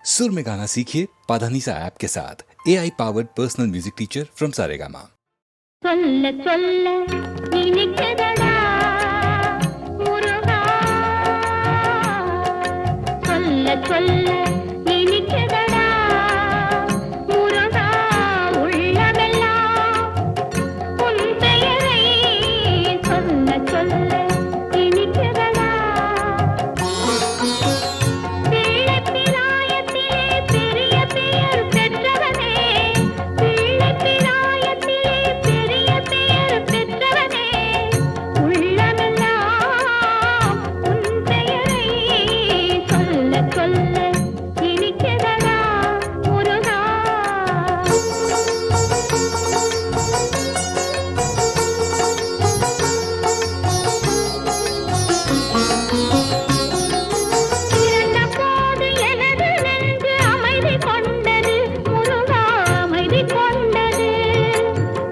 सुर में गाना सीखिए पाधानीसा ऐप के साथ। AI powered personal music teacher from Saregama. சொல்ல சொல்ல இனிக்குதடா முருகா, சொல்ல சொல்ல இனிக்குதடா முருகா, உள்ளமெல்லாம் உன் பெயரை சொல்ல சொல்ல இனிக்குதடா. பிள்ளை பிராயத்திலே பெரிய பெயர் பெற்றவனே, பிள்ளை பிராயத்திலே பெரிய பெயர் பெற்றவனே, உள்ளமெல்லாம் உன் பெயரை சொல்ல சொல்ல இனிக்குதடா முருகா. பிறந்தபோது எனது நெஞ்சு அமைதி கொண்டது முருகா, அமைதி கொண்டது.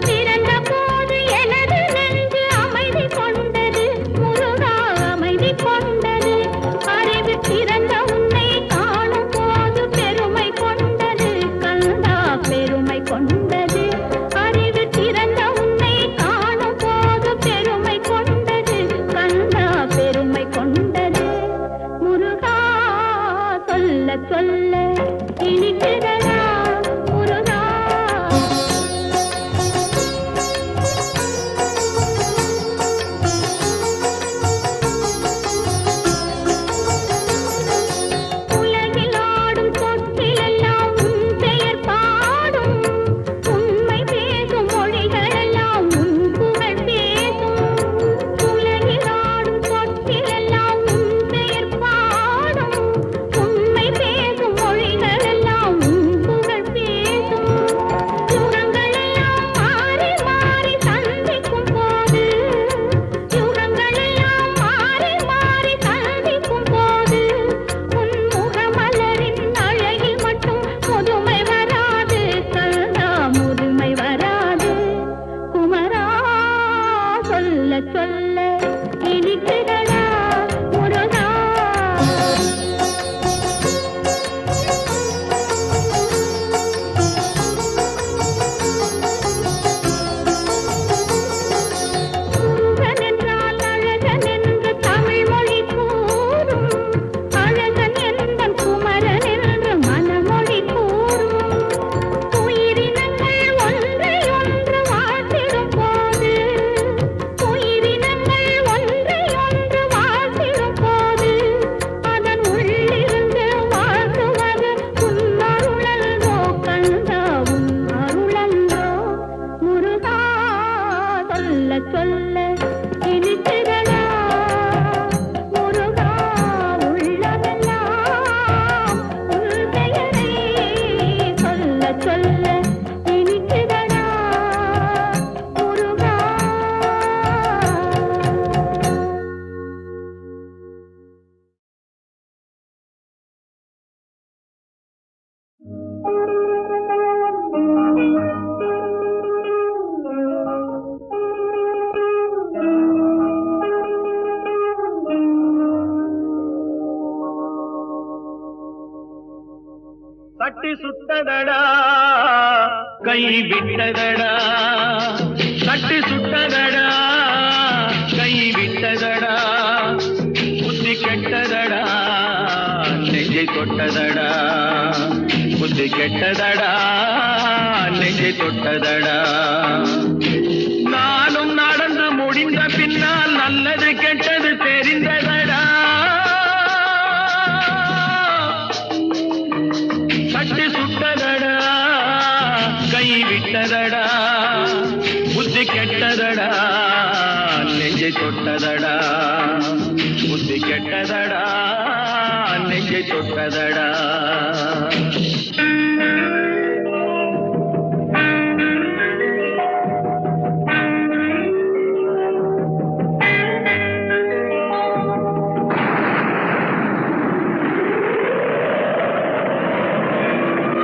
பிறந்தபோது எனது நெஞ்சு அமைதி கொண்டது முருகா, அமைதி கொண்டது. அறிவு திறந்த உன்னை காணும் போது பெருமை கொண்டது கந்தா, பெருமை கொண்டது. அறிவு திறந்த உன்னை காணும் போது பெருமை கொண்டது கந்தா, பெருமை கொண்டது. முருகா, சொல்ல சொல்ல இனிக்குதடா முருகா. உலகில் ஆடும் தொட்டிலெல்லாம் உன் பெயர் பாடும், உண்மை பேசும் மொழிகளெல்லாம் உன் புகழ் பேசும். உலகில் ஆடும் தொட்டிலெல்லாம் உன் பெயர் பாடும், உண்மை பேசும் மொழிகளெல்லாம் உன் புகழ் பேசும். யுகங்களெல்லாம் மாறி மாறி சந்திக்கும் போது, யுகங்களெல்லாம் மாறி மாறி சந்திக்கும் போது, உன் முகமலரின் அழகில் மட்டும் முதுமை வராது கந்தா, முதுமை வராது. குமரா, சொல்ல சொல்ல இனிக்குதடா முருகா. முருகன் என்றால் அழகன் என்று தமிழ் மொழி கூறும், அழகன் என்பன் குமரன் என்று மனமொழி கூறும். உயிரினங்கள் ஒன்றை ஒன்று வாழ்த்திடும் போது, உயிரினங்கள் ஒன்றை ஒன்று வாழ்த்திடும் போது, அதன் உள்ளிருந்து வாழ்த்துவது உன் அருளன்றோ கந்தா, உன் அருளன்றோ. முருகா, சொல்ல சொல்ல இனிக்குதடா முருகா, உள்ளமெல்லாம் உன் பெயரை சொல்ல சொல்ல இனிக்குதடா முருகா. தட்டி சுட்டதடா கை விட்டதடா, தட்டி சுட்டதடா கை விட்டதடா, புத்தி கெட்டதடா நெஞ்சை தொட்டதடா, புத்தி கெட்டதடா நெஞ்சை தொட்டதடா. நானும் நடந்து முடிந்த பின்னால் நல்லது கெட்டது தெரிந்ததடா. தட்டி சுட்டதடா கை விட்டதடா, புத்தி கெட்டதடா நெஞ்சை தொட்டதடா, புத்தி கெட்டதடா நெஞ்சை தொட்டதடா.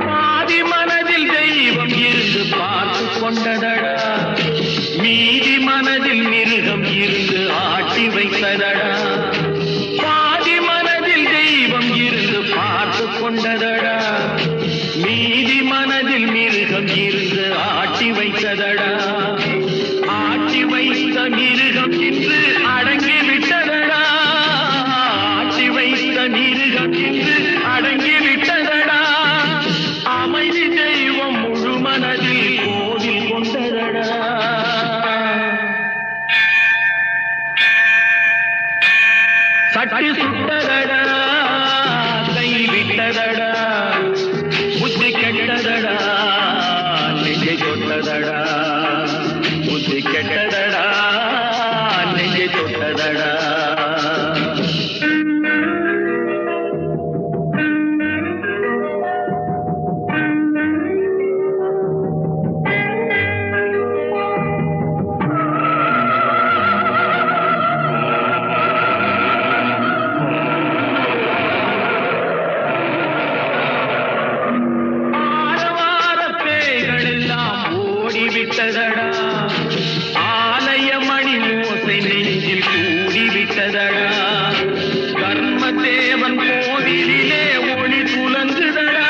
பாதி மனதில் தெய்வம் இருந்து பார்த்து கொண்டதடா, மீதி மனதில் மிருகம் இருந்து ஆட்டி வைத்ததடா. பாதி மனதில் தெய்வம் இருந்து பார்த்து கொண்டதடா, விட்டதடா, மீதி மனதில் மிருகம் இருந்து ஆட்டி வைத்ததடா, ஆட்டி வைத்த மிருகம் இன்று அடங்கி விட்டதடா, ஆட்டி வைத்த மிருகம் இன்று அடங்கி விட்டதடா, அமைதி தெய்வம் முழு மனதில் கோவில் கொண்டதடா. சட்டி சுட்டதடா, கை விட்டதடா, புத்தி கெட்டதடா, நெஞ்சை தொட்டதடா, புத்தி கெட்டதடா, நெஞ்சை தொட்டதடா. விட்டதடா, ஆலய மணி ஓசை நெஞ்சில் கூடிவிட்டதடா, தர்மதேவன் கோவிலிலே ஒளி துலங்குதடா,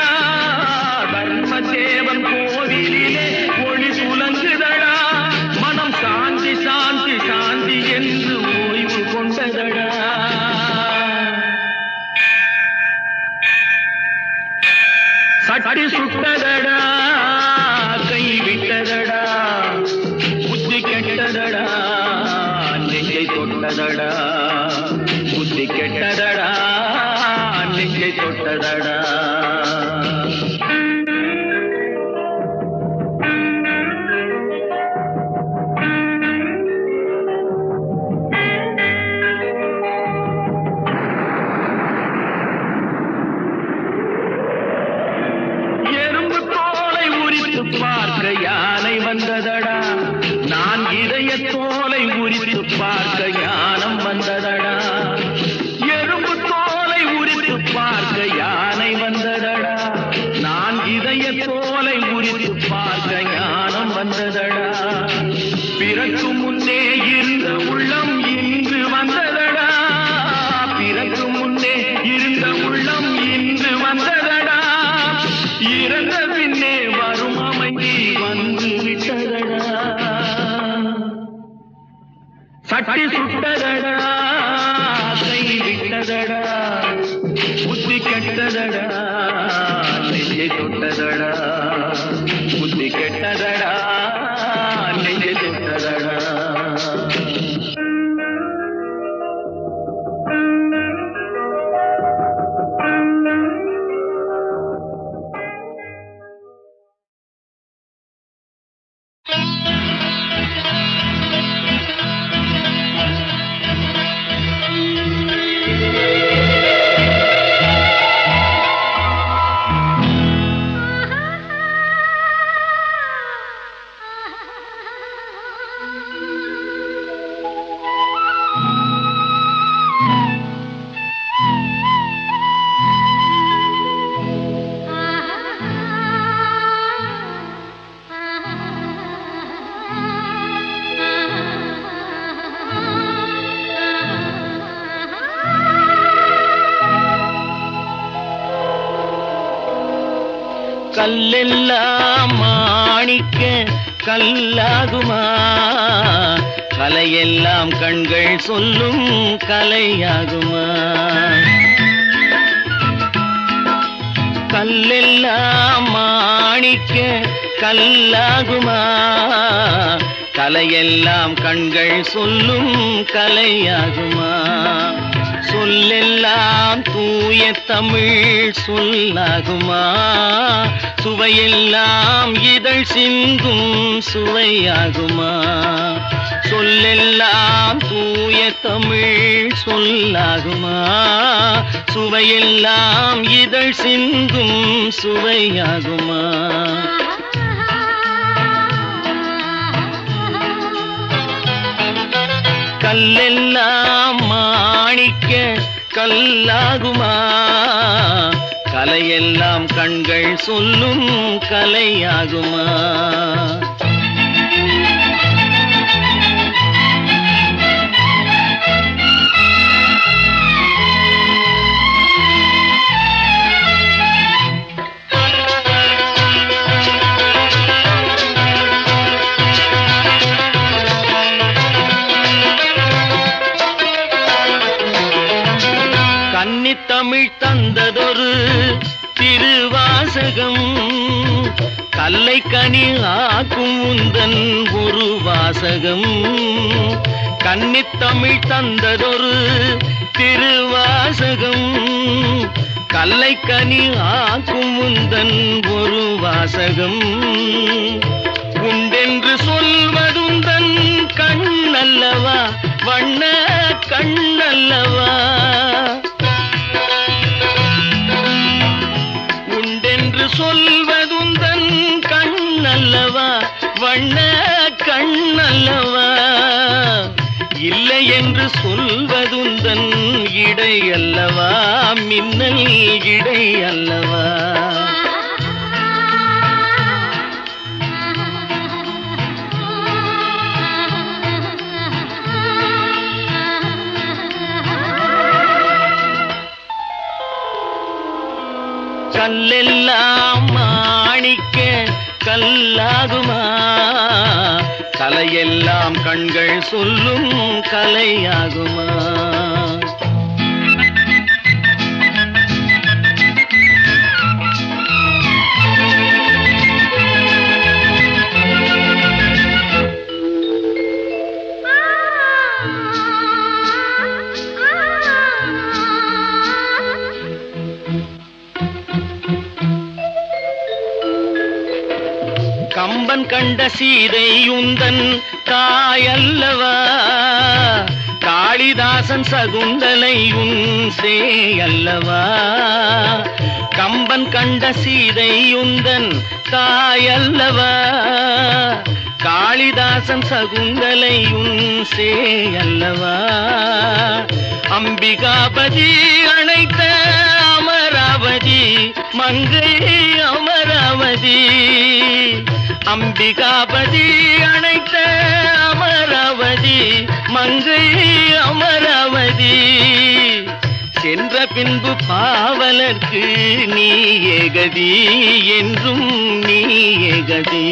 தர்மதேவன் கோவிலிலே ஒளி துலங்குதடா, மனம் சாந்தி சாந்தி சாந்தி என்று ஓய்வு கொண்டதடா. சட்டி சுட்டதடா, கை விட்டதடா, புத்தி கெட்டதடா, நெஞ்சை தொட்டதடா, புத்தி கெட்டதடா, நெஞ்சை தொட்டதடா. பார்க்க யானை வந்ததடா, நான் இதய தோலை உரித்து பார்க்க ஞானம் வந்ததடா, எறும்பு தோலை உரித்து பார்க்க யானை வந்ததடா, நான் இதய தோலை உரித்து பார்க்க ஞானம் வந்ததடா, பிறக்கு முன்னே இருந்த உள்ளம் இன்று வந்ததடா, பிறக்கு முன்னே இருந்த உள்ளம் இன்று வந்ததடா, இறந்த பின்னே வரும் அமைதி வந்து விட்டதடா. சட்டி சுட்டதடா, கை விட்டதடா, புத்தி கெட்டதடா, நெஞ்சை தொட்டதடா, புத்தி கெட்டதடா, நெஞ்சை தொட்டதடா. கல்லெல்லாம் மாணிக்க கல்லாகுமா, கலையெல்லாம் கண்கள் சொல்லும் கலையாகுமா, கல்லெல்லாம் மாணிக்க கல்லாகுமா, கலையெல்லாம் கண்கள் சொல்லும் கலையாகுமா, சொல்லெல்லாம் தூய தமிழ் சொல்லாகுமா, சுவையெல்லாம் இதழ் சிந்தும் சுவையாகுமா, சொல்லெல்லாம் தூய தமிழ் சொல்லாகுமா, சுவையெல்லாம் இதழ் சிந்தும் சுவையாகுமா. கல்லெல்லாம் மாணிக்க கல்லாகுமா, கலையெல்லாம் கண்கள் சொல்லும் கலையாகுமா. திருவாசகம் கல்லை கனி ஆக்கும் உந்தன் ஒரு வாசகம் கன்னித்தமிழ் தந்ததொரு திருவாசகம் கல்லை கனி ஆக்கும் உந்தன் ஒரு வாசகம் உண்டென்று சொல்வதுந்தன் கண்ணல்லவா வண்ண கண்ணல்லவா உண்டென்று சொல்வதுந்தன் கண்ணல்லவா வண்ண கண்ணல்லவா இல்லை என்று சொல்வதுந்தன் இடை அல்லவா மின்னல் இடை அல்லவா கல்லெல்லாம் மாணிக்க கல்லாகுமா கலையெல்லாம் கண்கள் சொல்லும் கலையாகுமா கம்பன் கண்ட சீதை உந்தன் தாயல்லவா காளிதாசன் சகுந்தலை உன் சேயல்லவா கம்பன் கண்ட சீதை உந்தன் தாயல்லவா காளிதாசன் சகுந்தலை உன் சேயல்லவா அம்பிகாபதி அணைத்த அமராவதி மங்கை அமராவதி அம்பிகாபதி அணைத்த அமராவதி மங்கை அமராவதி சென்ற பின்பு பாவலர்க்கு நீ ஏகதி என்றும் நீ ஏகதி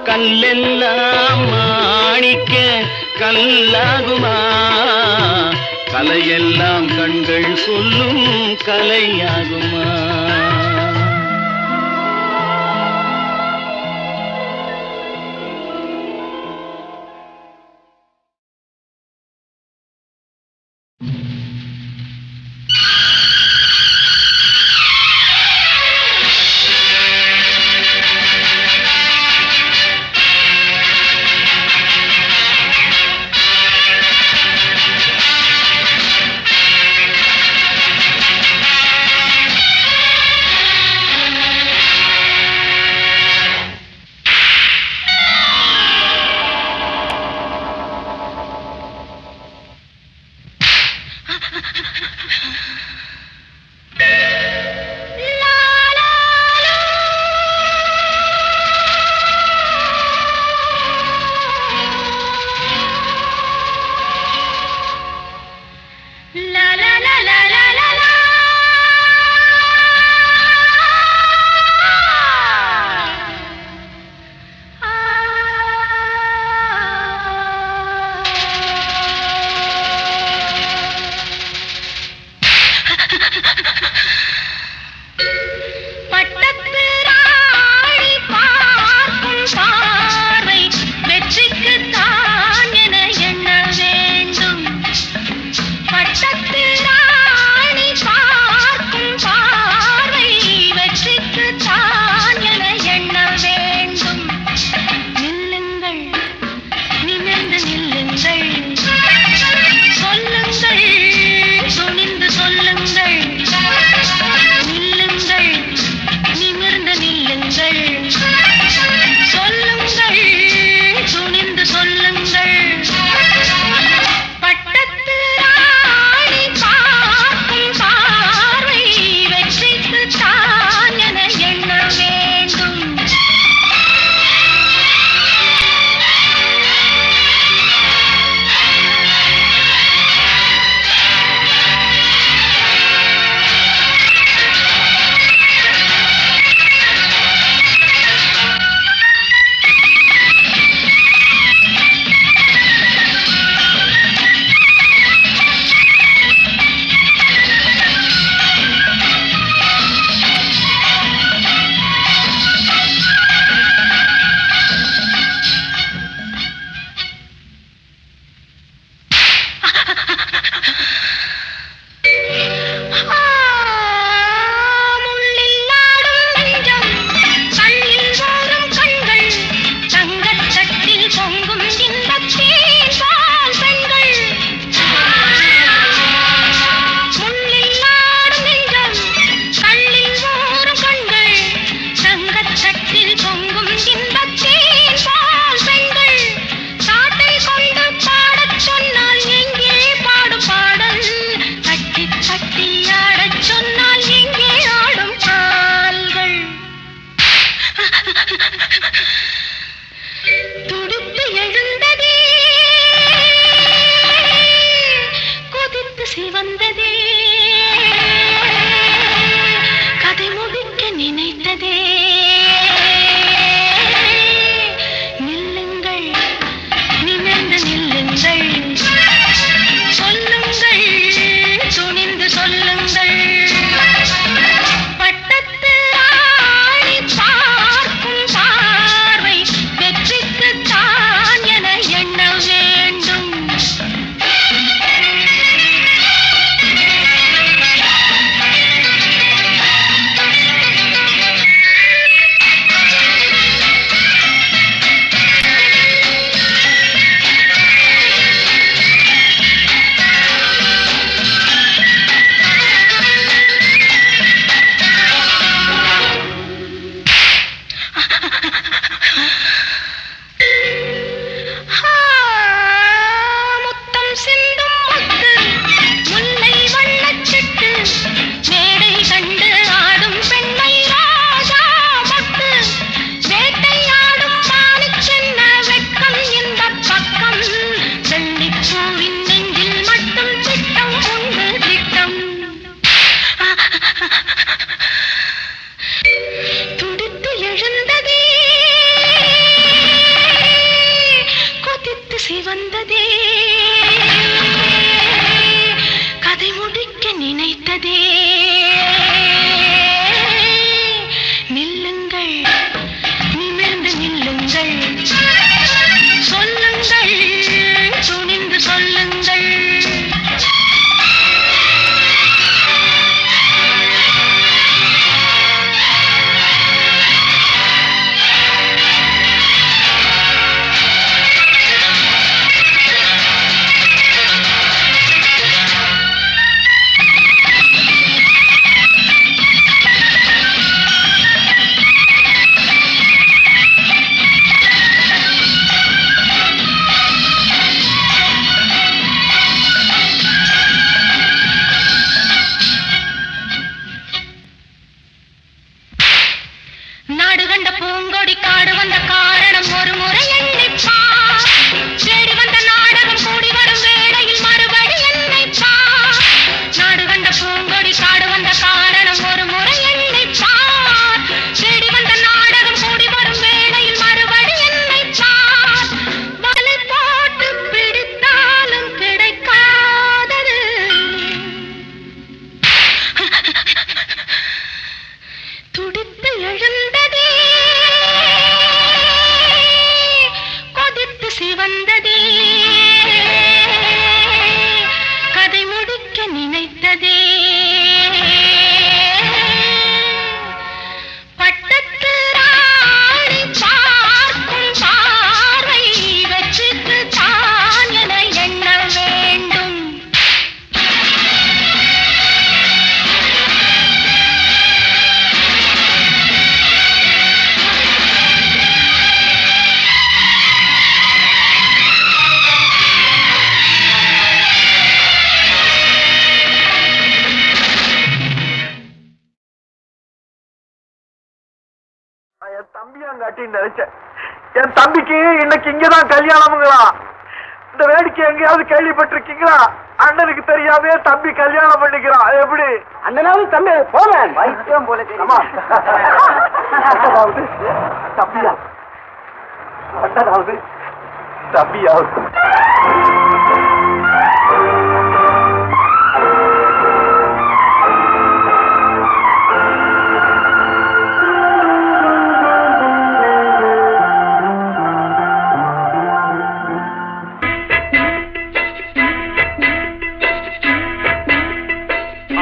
கல்லெல்லாம் மாணிக்க கல்லாகுமா கலையெல்லாம் கண்கள் சொல்லும் கலையாகுமா நில்லுங்கள் நிமிர்ந்து நில்லுங்கள் சொல்லுங்கள் துணிந்து சொல்லுங்கள் நாடு கண்ட பூங்கொடி காடு வந்த காரணம் ஒரு முறை எண்ணிப்பா தேடி வந்த நாடகம் கூடி வரும் வேளையில் மறுபடி எண்ணிப்பா நாடு கண்ட பூங்கொடி காடு வந்த காரணம் ஒரு முறை எண்ணிப்பா தேடி வந்த நாடகம் கூடி வரும் வேளையில் மறுபடி எண்ணிப்பா வலை போட்டு பிடித்தாலும் கிடைக்காதது துடித்து எழுந்ததே கொதித்து சிவந்ததே கதை முடிக்க நினைத்ததே பட்டத்து ராணி பார்க்கும் பார்வை வெற்றிக்கு தான் என எண்ண வேண்டும் என் தம்பியாங்காட்டின்னு நினைச்சேன். என் தம்பிக்கு இன்னைக்கு இங்கதான் கல்யாணமுங்களா? இந்த வேடிக்கை எங்கேயாவது கேள்விப்பட்டிருக்கீங்களா? அண்ணனுக்கு தெரியாமே தம்பி கல்யாணம் பண்ணிக்கிறான். எப்படி அண்ணனாவது தம்பி போவேன் வைத்தியம் போல அண்ணனாவது தம்பியா? அண்ணனாவது தம்பியாவது?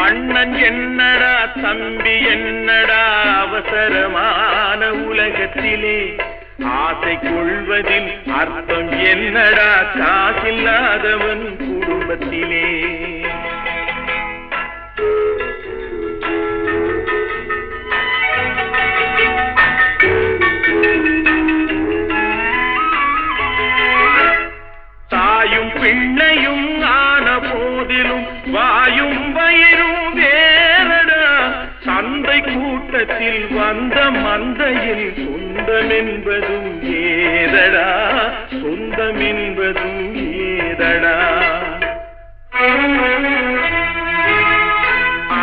அண்ணன் என்னடா தம்பி என்னடா அவசரமான உலகத்திலே ஆசை கொள்வதில் அர்த்தம் என்னடா காசில்லாதவன் குடும்பத்திலே தாயும் பிள்ளையும் ஆன போதிலும் வாயும் வயிறும் வேறடா சந்தை கூட்டத்தில் வந்த மந்தையில் சொந்தம் என்பதும் ஏதடா சொந்தம் என்பதும் ஏதடா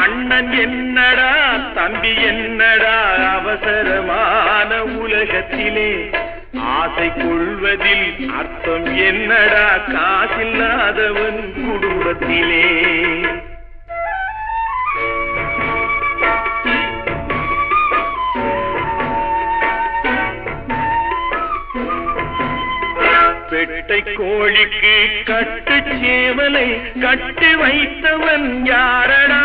அண்ணன் என்னடா தம்பி என்னடா அவசரமான உலகத்திலே ஆசை கொள்வதில் அர்த்தம் என்னடா காசில்லாதவன் குடும்பத்திலே பெட்டை கோழிக்கு கட்டு சேவலை கட்டி வைத்தவன் யாரடா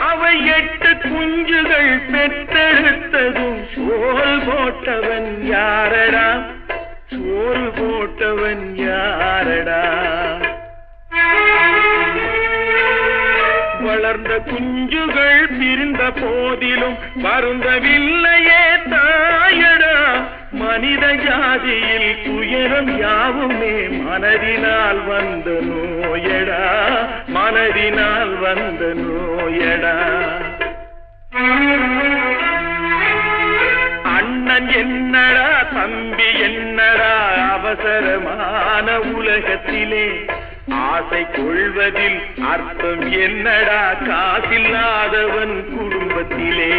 அவை 8 குஞ்சுகள் பெற்றெடுத்ததும் சோல் போட்டவன் யாரடா சோறு போட்டவன் யாரடா வளர்ந்த குஞ்சுகள் பிரிந்த போதிலும் வருந்தவில்லையே தாயடா மனித ஜாதியில் துயரம் யாவுமே மனதினால் வந்த நோயடா மனதினால் வந்த நோயடா அண்ணன் என்னடா தம்பி என்னடா அவசரமான உலகத்திலே ஆசை கொள்வதில் அர்த்தம் என்னடா காசில்லாதவன் குடும்பத்திலே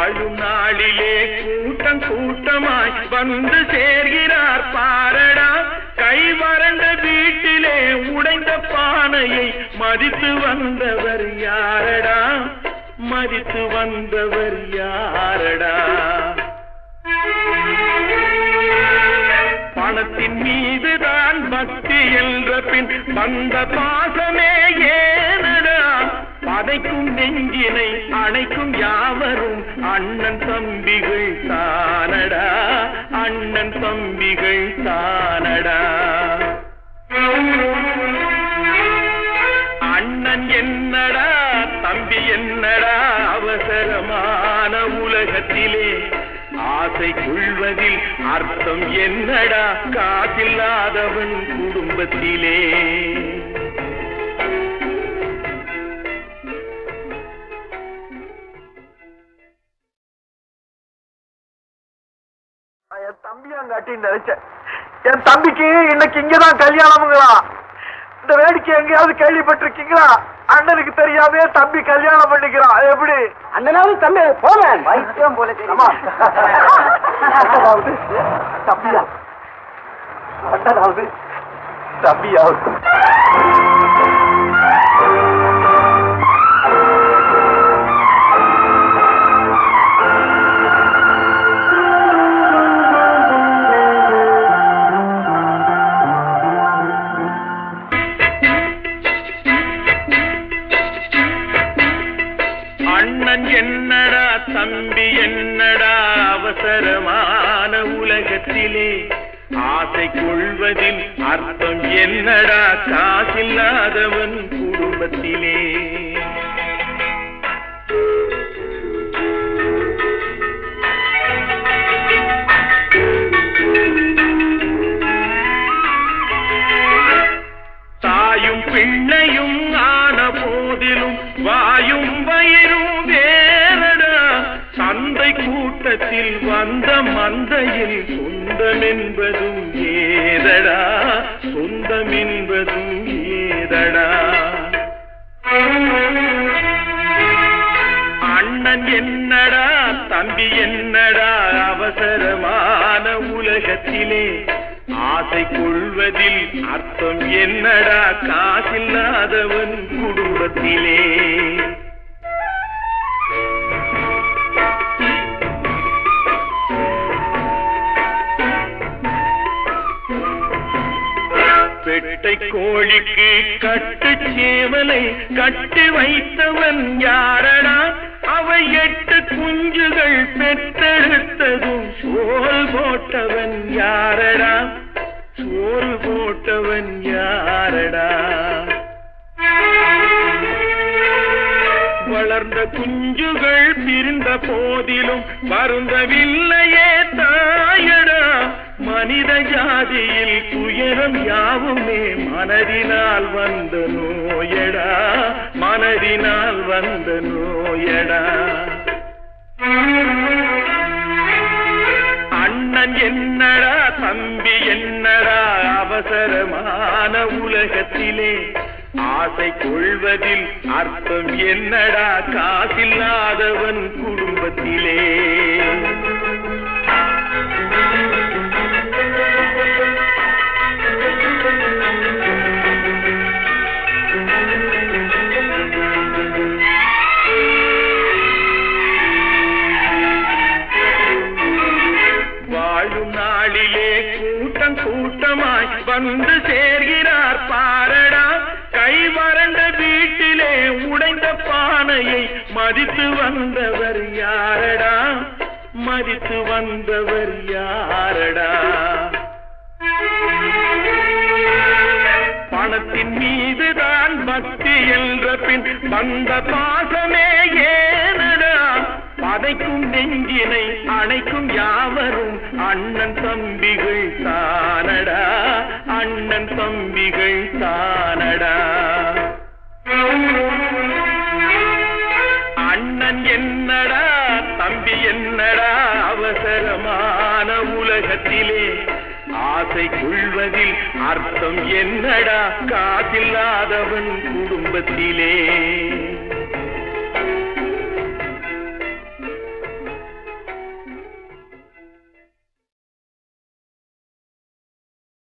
வாழும் நாளிலே கூட்டம் கூட்டமாய் வந்து சேர்கிறார் பாரடா. கை வறண்ட வீட்டிலே உடைந்த பானையை மதித்து வந்தவர் யாரடா, மதித்து வந்தவர் யாரடா. பணத்தின் மீதுதான் பக்தி என்ற பின் வந்த பாசமே ஏனடா. பதைக்கும் நெஞ்சினை அணைக்கும் யாவரும் அண்ணன் தம்பிகள் தானடா, அண்ணன் தம்பிகள் தானடா. அண்ணன் என்னடா தம்பி என்னடா அவசரமான உலகத்திலே ஆசை கொள்வதில் அர்த்தம் என்னடா காசில்லாதவன் குடும்பத்திலே. என் தம்பியாங்காட்டின்னு நினைச்சேன். என் தம்பிக்கு இன்னைக்கு இங்கதான் கல்யாணமுங்களா. இந்த வேடிக்கை எங்கேயாவது கேள்விப்பட்டிருக்கீங்களா? அண்ணனுக்கு தெரியாம தம்பி கல்யாணம் பண்ணிக்கிறான். எப்படி அண்ணனாவது தம்பி போவேன் வைத்தியம் போல அண்ணனாவது தம்பியா, அண்ணனாவது தம்பியாவது. அண்ணன் என்னடா தம்பி என்னடா அவசரமான உலகத்திலே ஆசை கொள்வதில் அர்த்தம் என்னடா காசில்லாதவன் குடும்பத்திலே. தாயும் பிள்ளையும் ஆன போதிலும் வாயும் வயிறும் வேறடா. சந்தை கூட்டத்தில் வந்த மந்தையில் சொந்தம் என்பதும் ஏதடா, சொந்தம் என்பதும் ஏதடா. அண்ணன் என்னடா தம்பி என்னடா அவசரமான உலகத்திலே ஆசை கொள்வதில் அர்த்தம் என்னடா காசில்லாதவன் குடும்பத்திலே. பெட்டை கோழிக்கு கட்டு சேவலை கட்டி வைத்தவன் யாரடா. அவை 8 குஞ்சுகள் பெற்றெடுத்ததும் சோல் போட்டவன் யாரடா, சோறு போட்டவன் யாரடா. வளர்ந்த குஞ்சுகள் பிரிந்த போதிலும் வருந்தவில்லையே தாயடா. மனித ஜாதியில் துயரம் யாவுமே மனதினால் வந்த நோயடா, மனதினால் வந்த நோயடா. அண்ணன் என்னடா தம்பி என்னடா அவசரமான உலகத்திலே ஆசை கொள்வதில் அர்த்தம் என்னடா காசில்லாதவன் குடும்பத்திலே. வாழும் நாளிலே கூட்டம் கூட்டமாய் வந்து சேர்கிறார் பாரடா. கை வறண்ட வீட்டிலே உடைந்த பானையை மதித்து வந்தவர் யாரடா, மதித்து வந்தவர் யாரடா. பணத்தின் மீதுதான் பக்தி என்ற பின் வந்த பாசமே ஏனடா. பதைக்கும் நெஞ்சினை அணைக்கும் யாவரும் அண்ணன் தம்பிகள் தானடா, அண்ணன் தம்பிகள் தானடா. அண்ணன் என்னடா தம்பி என்னடா அவசரமான உலகத்திலே ஆசை கொள்வதில் அர்த்தம் என்னடா காசில்லாதவன் குடும்பத்திலே.